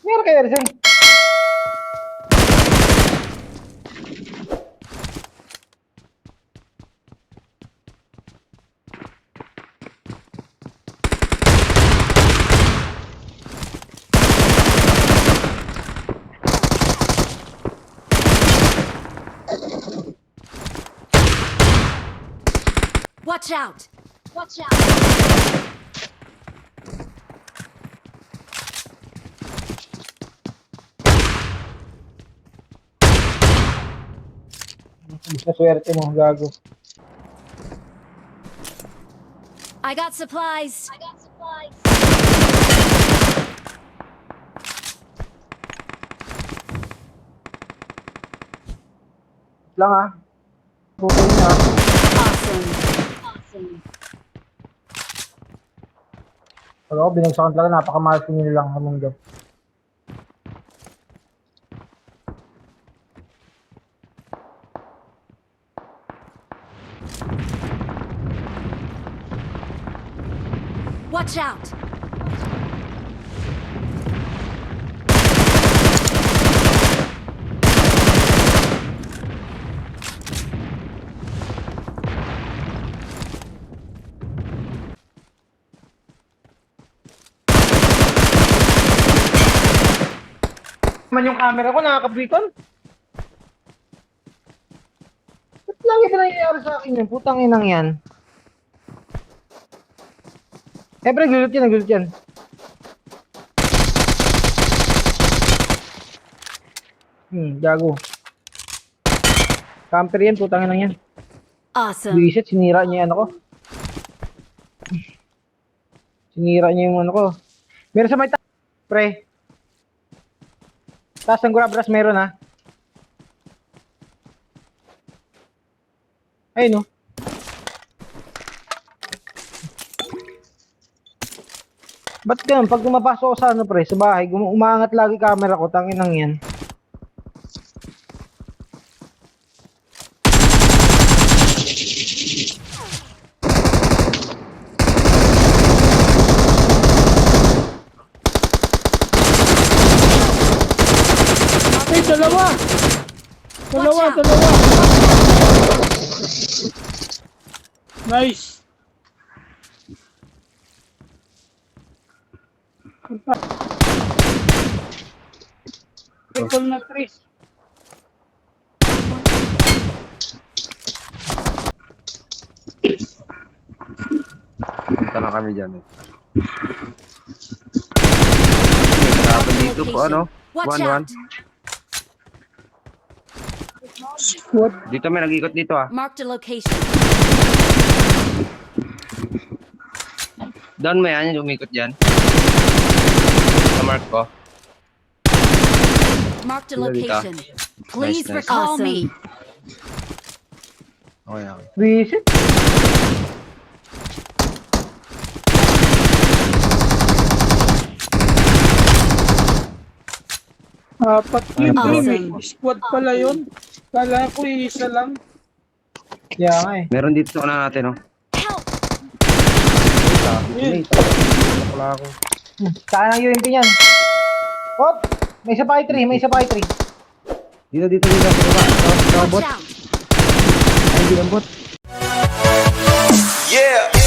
Meron kayo rin. Watch out! Watch out! Sa swerte mo, gago. I got supplies. I got supplies. Lang ah. Putol niya. Awesome. Awesome. Pag ako, binagsakan talaga, napakamahal ko nyo lang ng mundo. Watch out! Man yung camera ko, nakaka-beacon. Ba't lagi ba nangyayari sa akin yun? Putang inang yan. Eh, pre, nagulat yan. Gago. Camper yan, putang inang yan. Awesome. Buisit, sinira niya yung ano ko. Sinira niya yung ano ko. Meron sa may pre. Taas ng grabras meron ha. Ayun no. Ba't ganun? Pag lumapasok ako sa ano pre, sa bahay, umaangat lagi camera ko, tangin lang yan. Ay, dalawa! Dalawa! Nice! Triple na Tris. Punta na kami dyan. Grabe dito po, ano? Watch 1-1. out! Squad. Dito may nag-ikot dito ah. Marked a location. Down mo yan, yung umikot dyan. Sa mark ko. Marked a Sila dito. location. Please Nice. recall me. Okay, okay. Buisit. Apat yun, Awesome. May squad pala yun. Kala ko isa lang. Kaya nga eh. Meron dito sa una natin, no? Help! Yun. Wala ako. Saan ang UMP niyan? Hop! May isa pa i3, may isa pa i3. Dito. Sa bot. Watch out! Ay, hindi ang bot. Yeah.